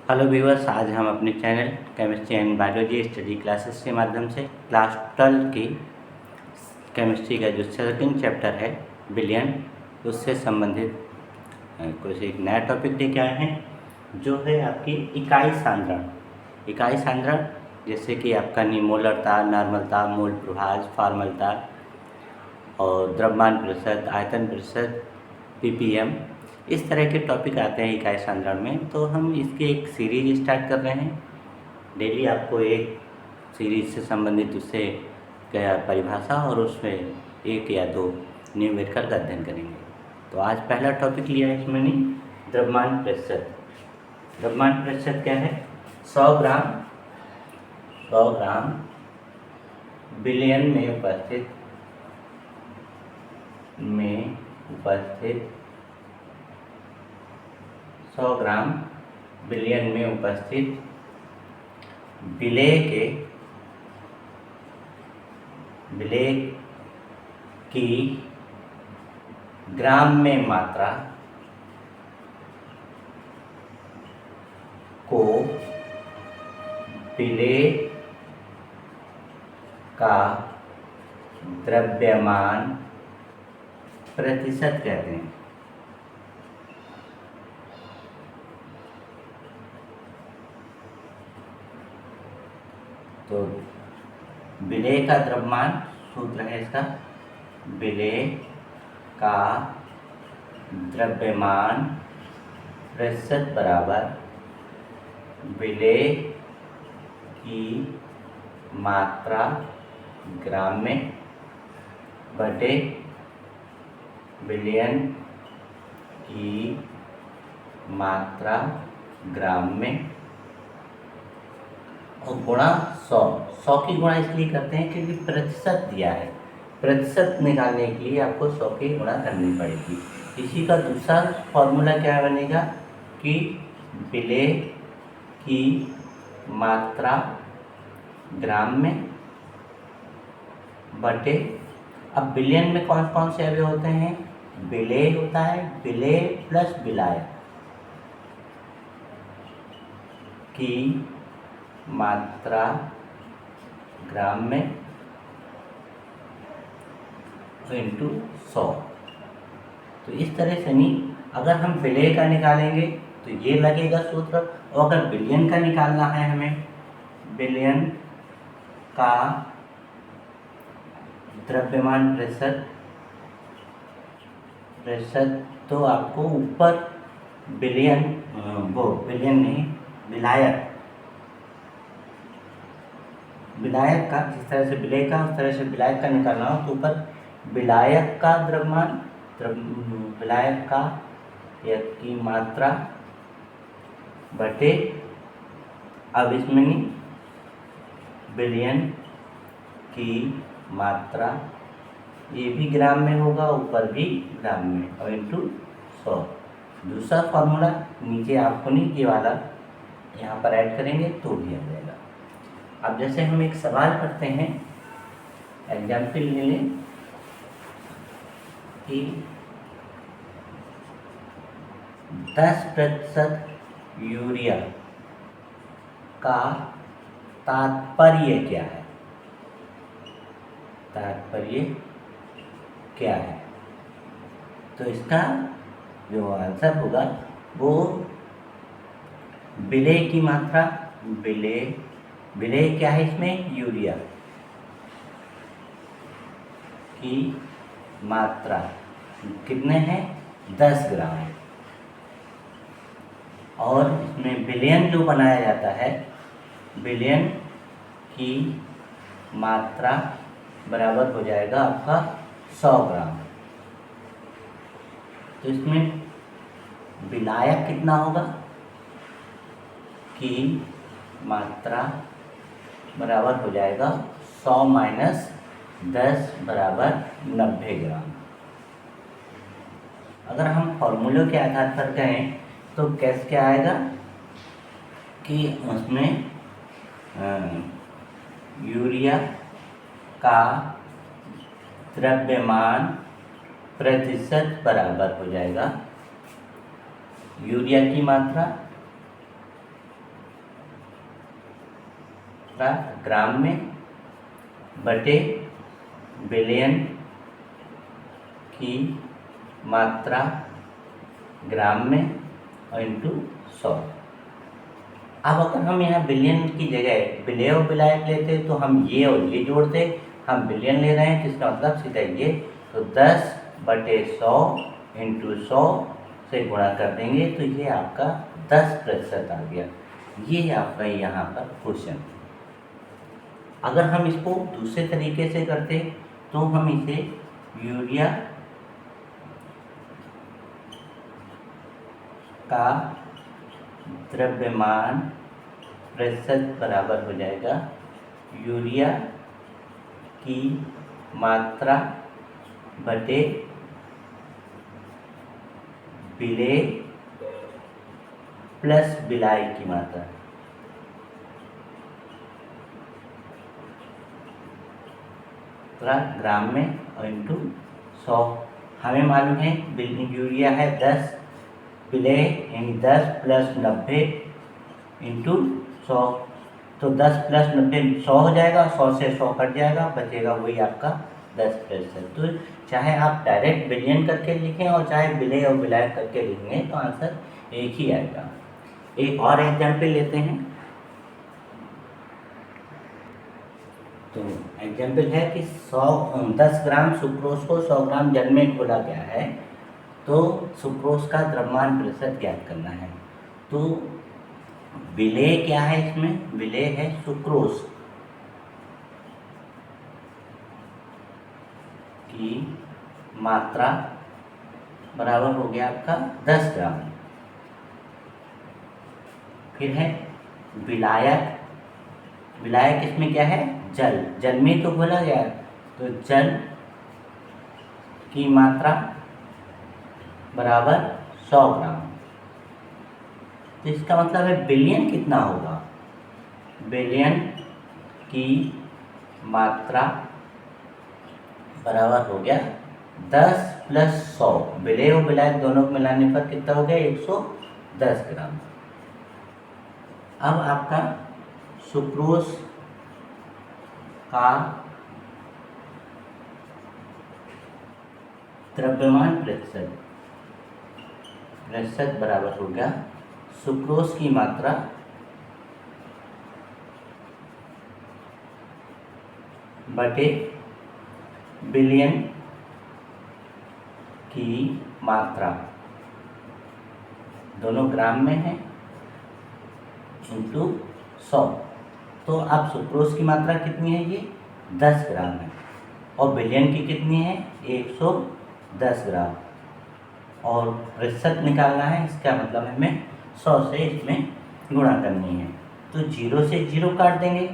Hello viewers, आज हम अपने channel chemistry and biology study classes के माध्यम से क्लास 12 की केमिस्ट्री का जो सेकंड चैप्टर है बिलियन, उससे संबंधित कुछ एक नया टॉपिक लेके आए हैं जो है आपकी इकाई सांद्रण। इकाई सांद्रण जैसे कि आपका निमोलर तार, नॉर्मल तार, मोल प्रभाज, फॉर्मल तार और द्रव्यमान प्रतिशत, आयतन प्रतिशत, ppm, इस तरह के टॉपिक आते हैं इकाई सांद्रण में। तो हम इसकी एक सीरीज स्टार्ट कर रहे हैं। डेली आपको एक सीरीज से संबंधित उससे क्या परिभाषा और उसमें एक या दो न्यूमेरिकल का अध्ययन करेंगे। तो आज पहला टॉपिक लिया है इसमें द्रव्यमान प्रतिशत। द्रव्यमान प्रतिशत क्या है? 100 ग्राम बिलियन में उपस्थित 100 ग्राम बिलियन में उपस्थित विलेय की ग्राम में मात्रा को विलेय का द्रव्यमान प्रतिशत कहते हैं। तो विलेय का द्रव्यमान सूत्र है इसका, विलेय का द्रव्यमान प्रतिशत बराबर विलेय की मात्रा ग्राम में बटे बिलियन की मात्रा ग्राम में और गुणा 100 की गुणा इसलिए करते हैं क्योंकि प्रतिशत दिया है। प्रतिशत निकालने के लिए आपको 100 की गुणा करनी पड़ेगी। इसी का दूसरा फॉर्मूला क्या बनेगा कि विलेय की मात्रा ग्राम में बटे, अब बिलियन में कौन कौन से अवयव होते हैं? विलेय होता है, विलेय प्लस विलायक की मात्रा ग्राम में इंटू 100। तो इस तरह से अगर हम विलेय का निकालेंगे तो ये लगेगा सूत्र, और अगर बिलियन का निकालना है हमें, बिलियन का द्रव्यमान प्रतिशत तो आपको ऊपर बिलियन नहीं, विलायक का, जिस तरह से विलेय का उस तरह से विलायक का निकालना हो तो ऊपर विलायक का द्रव्यमान, विलायक का की मात्रा बटे, अब इसमें बिलियन की मात्रा, ये भी ग्राम में होगा, ऊपर भी ग्राम में, और इंटू 100। दूसरा फॉर्मूला नीचे आपको ये वाला यहाँ पर ऐड करेंगे तो भी आ जाएगा। अब जैसे हम एक सवाल करते हैं, एग्जाम्पल ले लें कि 10% यूरिया का तात्पर्य क्या है? तो इसका जो आंसर होगा वो विलेय की मात्रा, विलेय क्या है इसमें? यूरिया की मात्रा कितने हैं? 10 ग्राम। और इसमें बिलियन जो बनाया जाता है, बिलियन की मात्रा बराबर हो जाएगा आपका 100 ग्राम। तो इसमें विलायक कितना होगा की मात्रा बराबर हो जाएगा 100 माइनस 10 बराबर 90 ग्राम। अगर हम फॉर्मूले के आधार पर कहें तो कैसे क्या आएगा कि उसमें यूरिया का द्रव्यमान प्रतिशत बराबर हो जाएगा यूरिया की मात्रा ग्राम में बटे बिलियन की मात्रा ग्राम में और इंटू 100। अब अगर हम यहाँ बिलियन की जगह बिलिय और बिलायक लेते तो हम ये और ये जोड़ते, हम बिलियन ले रहे हैं तो इसका मतलब सीधा ये, तो 10/100 इंटू 100 से गुणा कर देंगे तो ये आपका 10% आ गया। ये आपका यहाँ पर क्वेश्चन। अगर हम इसको दूसरे तरीके से करते तो हम इसे यूरिया का द्रव्यमान प्रतिशत बराबर हो जाएगा यूरिया की मात्रा बटे बिलेय प्लस बिलाय की मात्रा। ग्राम में और इंटू 100। हमें मालूम है यूरिया है 10, बिलेय यानी 10 प्लस 90 इंटू 100, तो 10 प्लस 90 100 हो जाएगा, 100 से 100 कट जाएगा, बचेगा वही आपका 10%। तो चाहे आप डायरेक्ट बिलियन करके लिखें और चाहे बिलेय और बिलाय करके लिखेंगे तो आंसर एक ही आएगा। एक और एग्जाम्पल लेते हैं। तो एग्जाम्पल है कि 10 ग्राम सुक्रोज को 100 ग्राम जल में घोला गया है, तो सुक्रोज का द्रव्यमान प्रतिशत ज्ञात करना है। तो विलेय क्या है इसमें? विलेय है सुक्रोज की मात्रा बराबर हो गया आपका 10 ग्राम। फिर है विलायक। विलायक इसमें क्या है? जल। जल में तो घोला गया, तो जल की मात्रा बराबर 100 ग्राम। तो इसका मतलब है बिलियन कितना होगा? बिलियन की मात्रा बराबर हो गया 10 प्लस 100। विलेय और विलायक दोनों को मिलाने पर कितना हो गया? 110 ग्राम। अब आपका सुक्रोज का द्रव्यमान प्रतिशत बराबर हो गया सुक्रोज की मात्रा बटे बिलियन की मात्रा, दोनों ग्राम में है, इंटू 100। तो अब सुक्रोज की मात्रा कितनी है? ये 10 ग्राम है। और बिलियन की कितनी है? 110 ग्राम। और प्रतिशत निकालना है, इसका मतलब हमें 100 से इसमें गुणा करनी है। तो 0 से 0 काट देंगे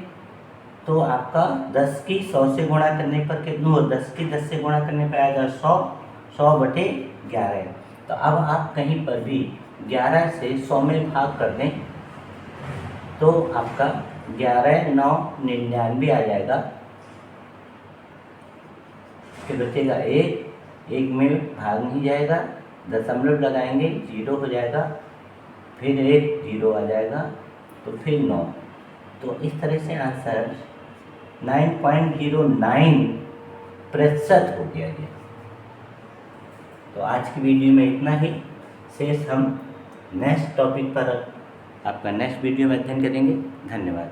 तो आपका 10 की 100 से गुणा करने पर कितना? 10 की 10 से गुणा करने पर आएगा 100, 100/11। तो अब आप कहीं पर भी 11 से 100 में भाग कर दें तो आपका 11×9=99 आ जाएगा। फिर बचेगा 1 में भाग नहीं जाएगा, दशमलव लगाएंगे 0 हो जाएगा, फिर 1 0 आ जाएगा, तो फिर 9। तो इस तरह से आंसर 9.09% हो गया ये। तो आज की वीडियो में इतना ही। शेष हम नेक्स्ट टॉपिक पर आपका नेक्स्ट वीडियो में अध्ययन करेंगे। धन्यवाद।